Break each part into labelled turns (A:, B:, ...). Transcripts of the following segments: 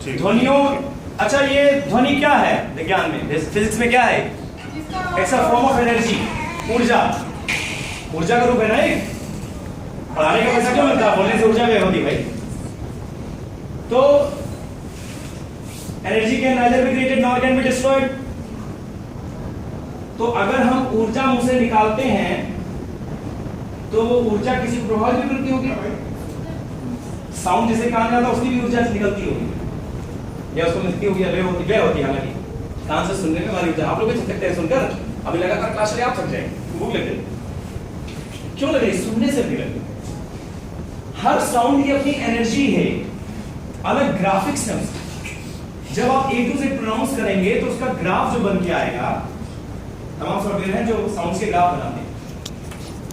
A: ध्वनियों, अच्छा ये ध्वनि क्या है विज्ञान में, फिजिक्स में क्या है? It's a form of energy, ऊर्जा। ऊर्जा का रूप है ना ये। पढ़ाने का पैसा क्यों मिलता है? बोलने से ऊर्जा व्यय होती भाई। तो energy can neither be created nor can be destroyed. तो अगर हम ऊर्जा मुंह से निकालते हैं तो वो ऊर्जा किसी को प्रभावित भी करती होगी। साउंड जिसे कान में आता है उसकी भी ऊर्जा निकलती होगी या उसको मिलती होगी या व्यय होती है। हालांकि कान से सुनने में हमारी ऊर्जा, आप लोग भी सकते हैं सुनकर, अभी लगातार क्लास ले आप समझ जाएंगे। भूख लग गई क्यों लग रही? सुनने से भी लग गई। हर साउंड की अपनी एनर्जी है, अलग ग्राफिक्स है उसके। जब आप A to Z प्रोनाउंस करेंगे तो उसका ग्राफ जो बन के आएगा, तमाम सॉफ्टवेयर हैं जो साउंड्स के ग्राफ बनाते हैं,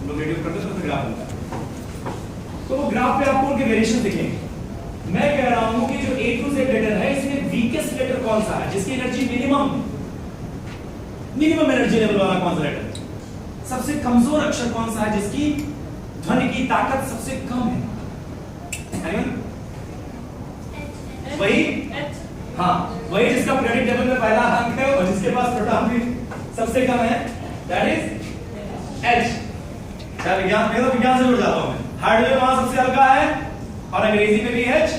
A: लोग रेडियो करते हैं तो उसका ग्राफ बनता है। तो वो ग्राफ पे आपको उनके वेरिएशन दिखेंगे। मैं कह रहा हूं कि जो A to Z लेटर है इसमें वीकेस्ट लेटर कौन सा है, जिसकी एनर्जी मिनिमम एनर्जी लेवल वाला कौन सा लेटर है? सबसे कमजोर अक्षर कौन सा है जिसकी ध्वनि की ताकत सबसे कम है? वही, हाँ वही जिसका पीरियोडिक टेबल में पहला अंक है और जिसके पास प्रोटॉन भी सबसे कम है, दैट इज H। चल विज्ञान में, तो विज्ञान से जुड़ जाता हूं मैं। हार्डवेयर वहां सबसे हल्का है और अंग्रेजी में भी H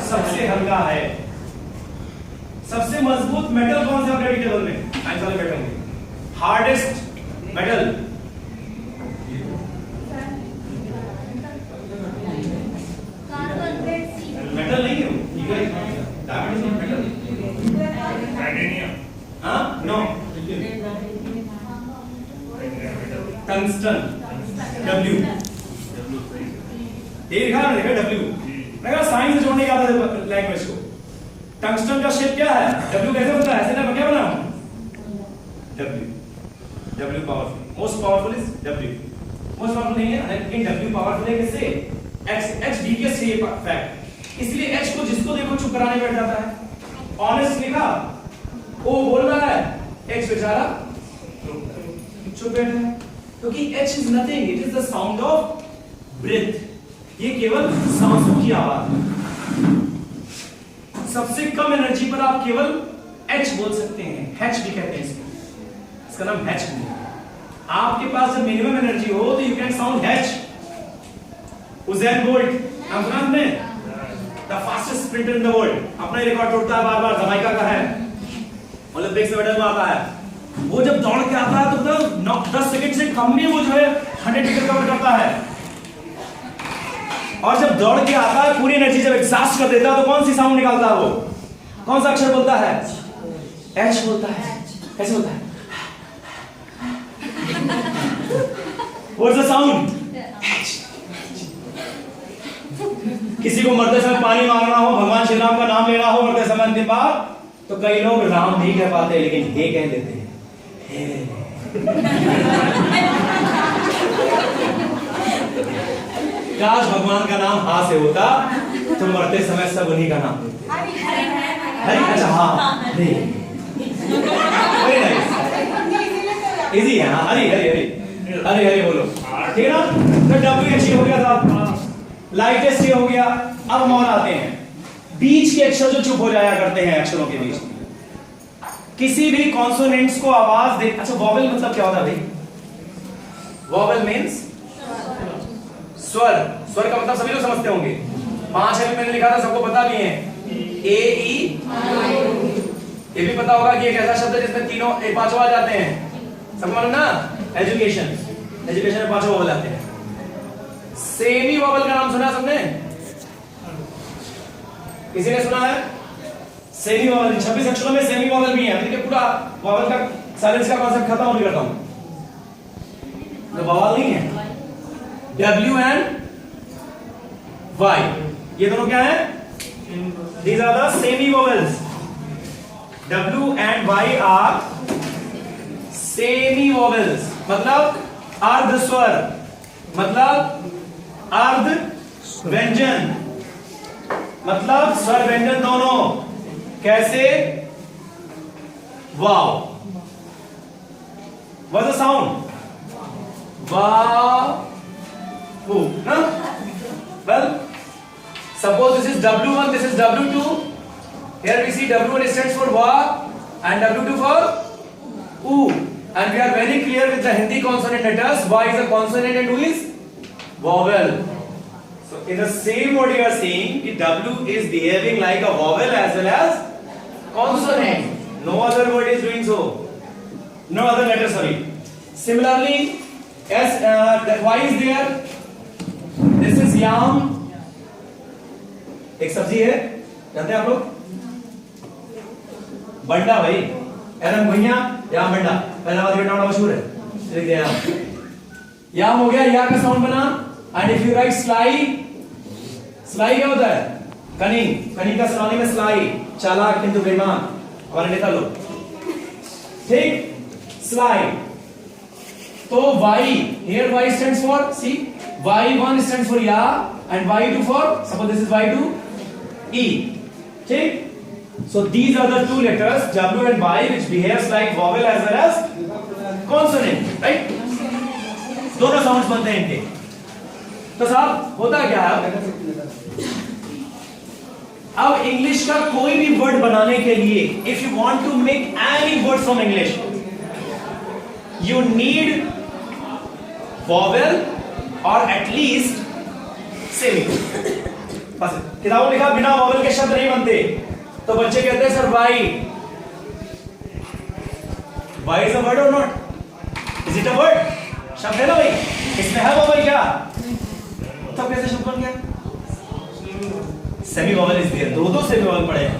A: सबसे हल्का है। सबसे मजबूत मेटल कौन सा पीरियोडिक टेबल में? साइंस वाले बैठेंगे। हार्डेस्ट मेटल मेटल नहीं है, ठीक है, डायमंड इज मेटल। टाइटेनियम, हां नो, टंगस्टन, W। ये लिखा है, देखा W। मैं कहा साइंस से जोड़ने का आता है लैंग्वेज को। टंगस्टन का शेप क्या है? W कैसे बनता है? ऐसे ना क्या बना W powerful, most powerful is W। Most powerful नहीं है लेकिन W पावरफुल है। किससे? H वीकेस्ट है फैक्ट। इसलिए H को जिसको देखो चुप कराने बैठ जाता है। ऑनेस्ट लिखा, ओ बोल रहा है, H बेचारा चुप बैठा है, क्योंकि H is nothing, it is the sound of breath. ये केवल सांसों की आवाज है। सबसे कम एनर्जी पर आप केवल H बोल सकते हैं, H भी कहते हैं इसको, इसका नाम H है। आपके पास जब मिनिमम एनर्जी हो तो you can sound H। Usain Bolt नाम सुना आपने? The fastest sprinter in the world, अपना रिकॉर्ड तोड़ता है बार बार, जमाइका का है, ओलंपिक्स में मेडल में आता है। वो जब दौड़ के आता है तो 10 सेकंड से कम में वो जो है 100 मीटर कवर करता है। और जब दौड़ के आता है पूरी एनर्जी जब एग्जॉस्ट कर देता है तो कौन सी साउंड निकालता है? वो कौन सा अक्षर बोलता है? H बोलता है। कैसे बोलता है? What's the sound? किसी को मरते समय पानी मांगना हो, भगवान श्री राम का नाम लेना हो मरते समय अंतिम बार, तो कई लोग राम नहीं कह पाते लेकिन हे कह देते हैं। काश भगवान का नाम हा से होता तो मरते समय सब उन्हीं का नाम लेते। हरि, अच्छा हाँ, इजी है ना? हरि हरि हरि हरि हरि बोलो, ठीक है ना? तो WH हो गया था, लाइटेस्ट ये हो गया। अब हम और आते हैं बीच के अक्षर जो चुप हो जाया करते हैं अक्षरों के बीच। किसी भी कॉन्सोनेंट्स को आवाज दे, अच्छा वॉवेल मतलब क्या होता है भाई? वॉवेल मींस स्वर। स्वर का मतलब सभी लोग समझते होंगे। 5 है मैंने लिखा था, सबको पता भी है। A E, ये भी पता होगा कि एक ऐसा शब्द है जिसमें तीनों पांचों आ जाते हैं, सब मालूम ना? एजुकेशन, एजुकेशन में 5 वॉवेल आते हैं। सेमी वॉवेल का नाम सुना सबने? किसी ने सुना है? सेमी वॉवेल 26 अक्षरों में सेमी वॉवेल भी है। देखिए पूरा वॉवेल का साइलेंस का कॉन्सेप्ट खत्म नहीं करता हूं, तो वॉवेल नहीं है। W and Y, ये दोनों क्या है? These are the semi vowels. W and Y are semi vowels, मतलब अर्ध स्वर, मतलब अर्ध व्यंजन, मतलब स्वर व्यंजन दोनों। कैसे? वाव, what's the sound? Wow, well, suppose this is W1, this is W2, Here we see W1 stands for wa and W2 for u, and we are very clear with the Hindi consonant letters. Y is a consonant and U is vowel. So in the same word you are saying कि W is behaving like a vowel as well as consonant. No other word is doing so. No other letter, sorry. Similarly, as Y is there. This is yam. एक सब्जी है, जानते हैं आप लोग? बंडा भाई, एरम भुइया, याम बंडा, फैजाबाद का नाम मशहूर है, लिख दिया याम हो गया, या का साउंड बना, and if you write sly, sly क्या होता है? कनिंग, कनिंग का सलानी में sly, चालाक किंतु बेईमान, और नेता लोग, ठीक? Sly, तो Y, here Y stands for, see, Y1 stands for ya, and Y2 for, suppose this is Y2, E, ठीक? So these are the two letters W and Y which behaves like vowel as well as consonant, right? दोनों sounds बनते हैं इनके। तो साहब होता क्या है? अब इंग्लिश का कोई भी वर्ड बनाने के लिए if you want to make any word from English you need vowel or at least semi। बस किताबों में लिखा बिना वॉवल के शब्द नहीं बनते, तो बच्चे कहते हैं sir why is a word और not? Is it a word? शब्द है ना भाई, इसमें है वॉवल क्या? तब कैसे शब्द बन गया? सेमी वॉवल इज देयर, दो सेमी वॉवल पड़े हैं।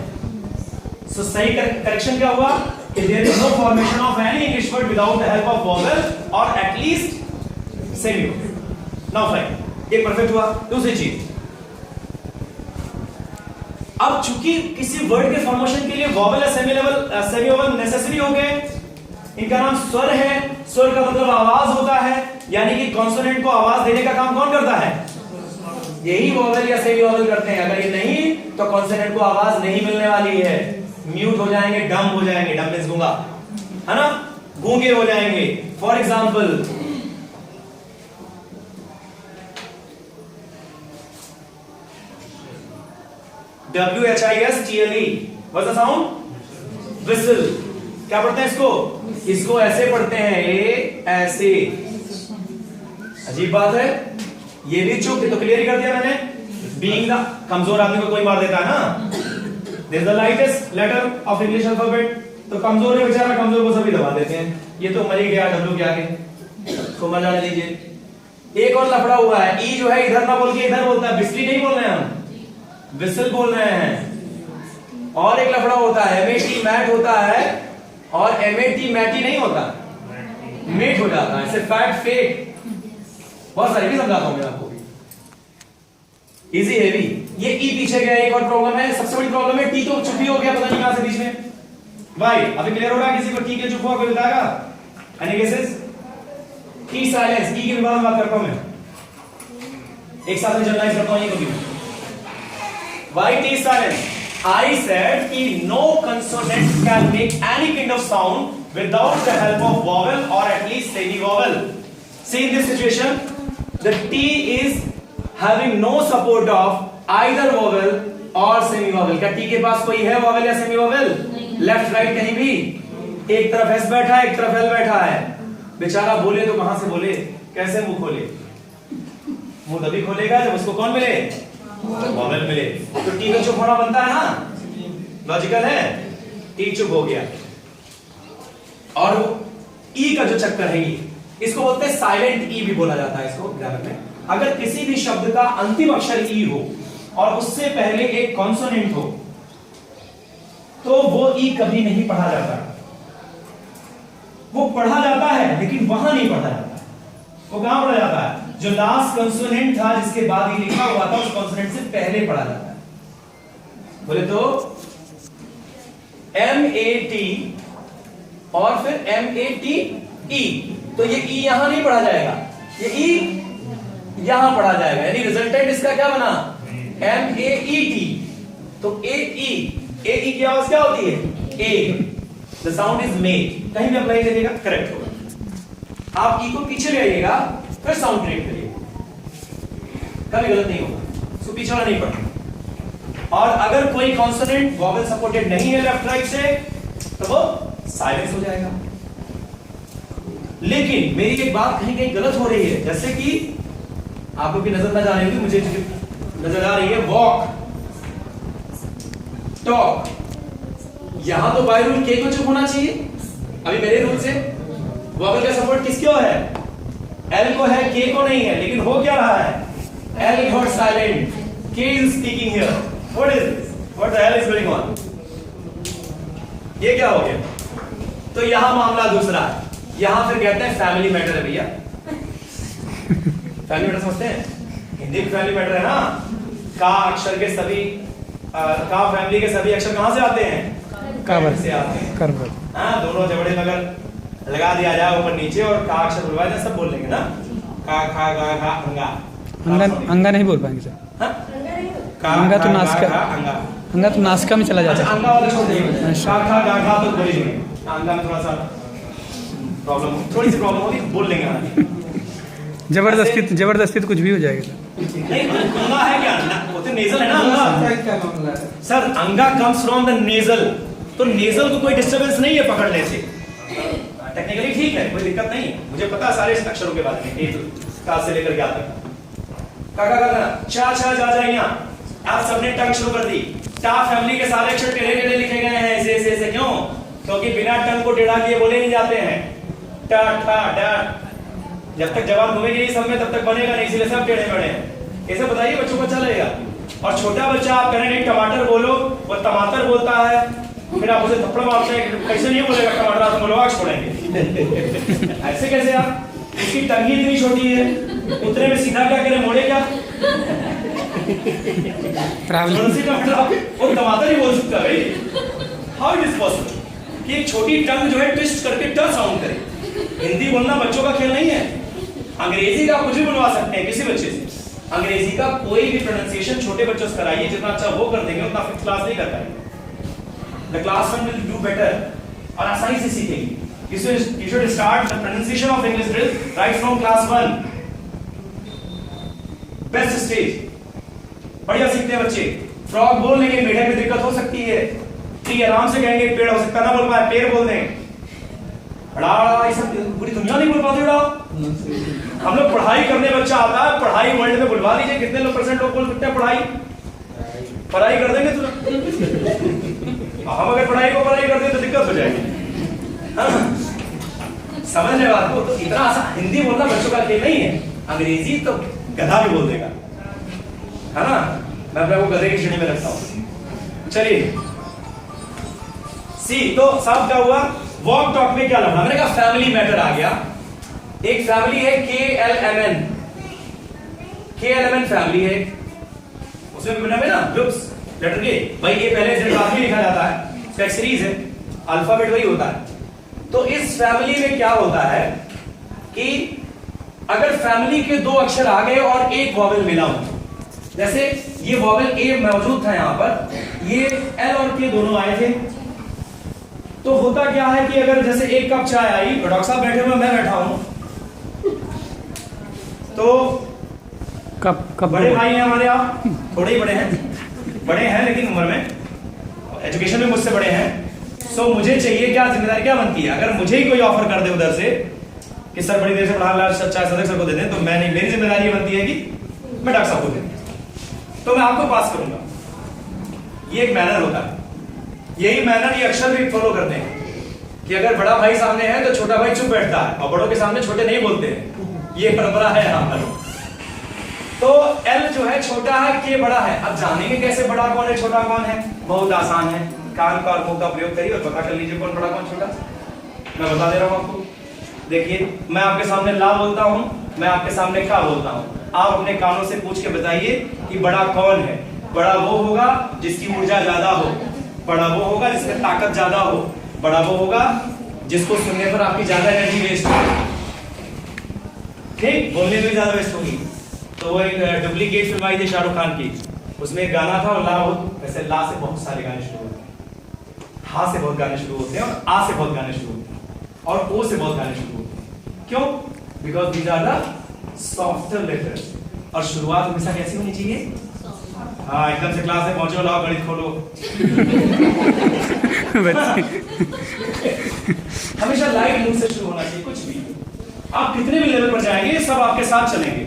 A: सो सही करेक्शन क्या हुआ कि there is no formation of any English word without the help of vowel और at least semi vowel. Now fine, ये परफेक्ट हुआ। दूसरी चीज, अब चूंकि किसी वर्ड के फॉर्मेशन के लिए वॉवल या सेमी वॉवल नेसेसरी हो गए, इनका नाम स्वर है। स्वर का मतलब आवाज होता है, यानी कि कॉन्सोनेंट को आवाज देने का काम कौन करता है? यही वॉवल या सेमी वॉवल करते हैं। अगर ये नहीं तो कॉन्सोनेंट को आवाज नहीं मिलने वाली है, म्यूट हो जाएंगे, डम हो जाएंगे। डम मींस गूंगा, है ना, गूंगे हो जाएंगे। For example WHISTLE, what's the sound? Whistle। क्या पढ़ते हैं इसको? इसको ऐसे पढ़ते हैं, ए ऐसे। अजीब बात है, ये भी चुप तो क्लियर ही कर दिया मैंने। बीइंग द कमजोर आदमी को कोई मार देता है ना। This is the lightest letter of English alphabet, तो कमजोर है बेचारा, कमजोर को सभी दबा देते हैं। ये तो मर ही गया W के आगे, तो मजा ले लीजिए। एक और लफड़ा हुआ है, ई जो है इधर ना बोल के इधर बोलता है, बिस्ली नहीं बोल रहे हैं हम, विसल बोल रहे हैं। और एक लफड़ा होता है, MAT मैट होता है, और MAT मैटी नहीं होता, मेट हो जाता है। फैट फेट, बहुत सारी भी समझाता हूं मैं आपको, इजी हैवी। ये ई पीछे गया, एक और प्रॉब्लम है, सबसे बड़ी प्रॉब्लम है टी तो चुप ही हो गया, पता नहीं कहां से बीच में। भाई अभी क्लियर हो रहा है? किसी को टी के चुप हुआ कोई बताएगा? Any guesses? T silence, T के बारे में बात करता हूं मैं, एक साथ में जनरलाइज करता हूं ये कभी। Why T silence? I said कि no consonant can make any kind of sound without the help of vowel or at least semi-vowel. See in this situation, the T is having no support of either vowel or semi-vowel. क्या T के पास कोई है vowel या semi-vowel? Left right कहीं भी? एक तरफ S बैठा है, एक तरफ L बैठा है। बेचारा बोले तो कहां से बोले, कैसे मुंह खोले? मुंह तभी खोलेगा जब उसको कौन मिले? वॉवल मिले। तो टी का चुप होना बनता है ना, लॉजिकल है। टी चुप हो गया, और ई का जो चक्कर है, इसको बोलते हैं साइलेंट ई भी बोला जाता है इसको ग्रामर में। अगर किसी भी शब्द का अंतिम अक्षर ई हो और उससे पहले एक कॉन्सोनेंट हो, तो वो ई कभी नहीं पढ़ा जाता। वो पढ़ा जाता है लेकिन वहां नहीं पढ़ा जाता। वो कहां पढ़ा जाता है? जो लास्ट कंसोनेंट था जिसके बाद ही लिखा हुआ था, उस कंसोनेंट से पहले पढ़ा जाता है। बोले तो MAT और फिर MATE, तो ये E यहां नहीं पढ़ा जाएगा, ये E यहां पढ़ा जाएगा, यानी रिजल्टेंट इसका क्या बना? MAET। तो AE की आवाज क्या होती है? A। The sound is made. कहीं भी अप्लाई करिएगा करेक्ट होगा। आप E को पीछे ले आइएगा, फिर साउंड क्रिएट करिए, कभी गलत नहीं होगा। इसको पीछे वाला नहीं पढ़ना। और अगर कोई कॉन्सोनेंट वॉवेल सपोर्टेड नहीं है लेफ्ट राइट से तो वो साइलेंस हो जाएगा। लेकिन मेरी एक बात कहीं कहीं गलत हो रही है, जैसे कि आपको की नजर ना जा रही होगी, मुझे नजर आ रही है वॉक, टॉक। यहां तो बाय रूल के को चुप होना चाहिए। अभी मेरे रूल से वॉवेल का सपोर्ट किसको है? एल को है, के को नहीं है। लेकिन हो क्या रहा है? एल गॉट साइलेंट, के is speaking here. What is this? What the hell is going on? ये क्या हो गया? तो यहां मामला दूसरा है। यहां फिर कहते हैं फैमिली मैटर है भैया। फैमिली मैटर समझते हैं? हिंदी में फैमिली मैटर है ना। का अक्षर के सभी का फैमिली के सभी अक्षर कहां से आते हैं? कर्म से आते हैं। हाँ, दोनों जबड़े में अगर लगा दिया जाए ऊपर नीचे और का अक्षर बुलवाए जाए सब बोल लेंगे ना। का खा गा घा अंगा।
B: अंगा नहीं बोल पाएंगे सर।
A: हाँ?
B: अंगा तो नासिका, अंगा तो नासिका में चला जाता है।
A: अंगा वाला छोड़ देंगे। का खा गा घा तो बोलेंगे। अंगा में थोड़ा सा प्रॉब्लम, थोड़ी सी प्रॉब्लम होगी, बोल लेंगे।
B: जबरदस्ती तो कुछ भी हो जाएगा सर।
A: नहीं, अंगा है क्या? वो तो नेजल है ना अंगा। सर अंगा कम्स फ्रॉम द नेजल, तो नेजल को कोई डिस्टरबेंस नहीं है पकड़ने से। टेक्निकली ठीक है, कोई दिक्कत नहीं है। मुझे पता सारे अक्षरों के बारे में, का से लेकर क्या तक। चा छा जा जाइया, आप सबने टंग शुरू कर दी। टा फैमिली के सारे अक्षर टेढ़े टेढ़े लिखे गए हैं ऐसे ऐसे ऐसे। क्यों? क्योंकि बिना टंग को टेढ़ा किए बोले नहीं जाते हैं। टा ठा डा, जब तक जवाब घूमेगी नहीं सब में तब तक बनेगा नहीं, इसलिए सब टेढ़े मेढ़े हैं। कैसे बताइए बच्चों को अच्छा लगेगा? और छोटा बच्चा आप कहें नहीं टमाटर बोलो, वो टमाटर बोलता है, फिर आप उसे थप्पड़ मारते हैं, कैसे नहीं बोलेगा टमाटर, आप बोलो आग छोड़ेंगे। ऐसे कैसे आप? इसकी टंगी इतनी छोटी है, उतने में सीधा क्या करें, मोड़े क्या? वो टमाटर ही बोल सकता है भाई। हाउ इट इज पॉसिबल कि एक छोटी टंग जो है ट्विस्ट करके ट साउंड करे? हिंदी बोलना बच्चों का खेल नहीं है। अंग्रेजी का कुछ भी बुलवा सकते हैं किसी बच्चे से। अंग्रेजी का कोई भी प्रोनाउंसिएशन छोटे बच्चों से कराइए, जितना अच्छा वो कर देंगे उतना फिफ्थ क्लास नहीं कर पाएंगे। The class one will do better और आसानी से सीखेंगे। You should start the pronunciation of English drill right from class 1. Best stage. बढ़िया सीखते हैं बच्चे। फ्रॉग बोल लेंगे, मेढक में दिक्कत हो सकती है। ट्री आराम से कहेंगे, पेड़ हो सकता ना बोल पाए, पेड़ बोल दें। बड़ा ये सब पूरी दुनिया नहीं बोल पाती। बड़ा हम लोग पढ़ाई करने बच्चा आता है, पढ़ाई वर्ल्ड में बुलवा लीजिए, कितने लोग परसेंट लोग बोल सकते हैं पढ़ाई कर देंगे तुरंत। हम अगर पढ़ाई को पढ़ाई कर दें तो दिक्कत हो जाएगी। समझ ले बात को। तो इतना आसान हिंदी बोलना बच्चों का खेल नहीं है। अंग्रेजी तो गधा भी बोल देगा, है ना। मैं अपने को गधे की श्रेणी में रखता हूं। चलिए सी, तो सब क्या हुआ? वॉक टॉक में क्या लगा? मैंने कहा फैमिली मैटर आ गया। एक फैमिली है KLMN, KLMN फैमिली है। उसमें बना हुआ ना ग्रुप्स, लेटर के भाई ये पहले से बाद में लिखा जाता है, इसका एक सीरीज है, अल्फाबेट वही होता है। तो इस फैमिली में क्या होता है कि अगर फैमिली के दो अक्षर आ गए और एक वॉवेल मिला हो, जैसे ये वॉवेल ए मौजूद था यहां पर, ये एल और के दोनों आए थे, तो होता क्या है कि अगर जैसे एक कप चाय आई, डॉक्टर साहब बैठे हुए, मैं बैठा हूं, तो
B: कब
A: बड़े भाई हैं हमारे, आप थोड़े ही बड़े हैं, बड़े हैं लेकिन उम्र में, एजुकेशन में मुझसे बड़े हैं। सो मुझे चाहिए क्या, जिम्मेदारी क्या बनती है? अगर मुझे ही कोई ऑफर कर दे उधर से कि सर बड़ी देर से पढ़ा ला, चाय सदस्य सर को दे दें, तो मैं नहीं, मेरी जिम्मेदारी बनती है कि मैं डॉक्टर साहब को दे, तो मैं आपको पास करूंगा। ये एक मैनर होता है। यही मैनर ये अक्षर भी फॉलो करते हैं कि अगर बड़ा भाई सामने है तो छोटा भाई चुप बैठता है और बड़ों के सामने छोटे नहीं बोलते हैं। ये परंपरा है यहाँ पर। तो एल जो है छोटा है, के बड़ा है। अब जानेंगे कैसे बड़ा कौन है छोटा कौन है? बहुत आसान है, कान का और मुंह का प्रयोग करिए और पता कर लीजिए कौन बड़ा कौन छोटा। मैं बता दे रहा हूं आपको। देखिए, मैं आपके सामने ला बोलता हूं, मैं आपके सामने का बोलता हूं। आप अपने कानों से पूछ के बताइए कि बड़ा कौन है। बड़ा वो होगा जिसकी ऊर्जा ज्यादा हो, बड़ा वो होगा जिसमें ताकत ज्यादा हो, बड़ा वो होगा जिसको सुनने पर आपकी ज्यादा एनर्जी वेस्ट हो। ठीक, बोलने में ज्यादा वेस्ट होगी। तो वो एक डुप्लीकेट फिल्म आई थी शाहरुख खान की, उसमें एक गाना था, और ला हो, वैसे ला से बहुत सारे गाने शुरू होते हैं, हा से बहुत गाने शुरू होते हैं, और आ से बहुत गाने शुरू होते हैं, और ओ से बहुत गाने शुरू होते हैं। क्यों? Because these are the softer letters. और शुरुआत हमेशा कैसी होनी चाहिए? हाँ एकदम से क्लास में पहुंचो, लाओ गणित खोलो।
B: बच्चे
A: हमेशा लाइट मूड से शुरू होना चाहिए कुछ भी। आप कितने भी लेवल पर जाएंगे, सब आपके साथ चलेंगे।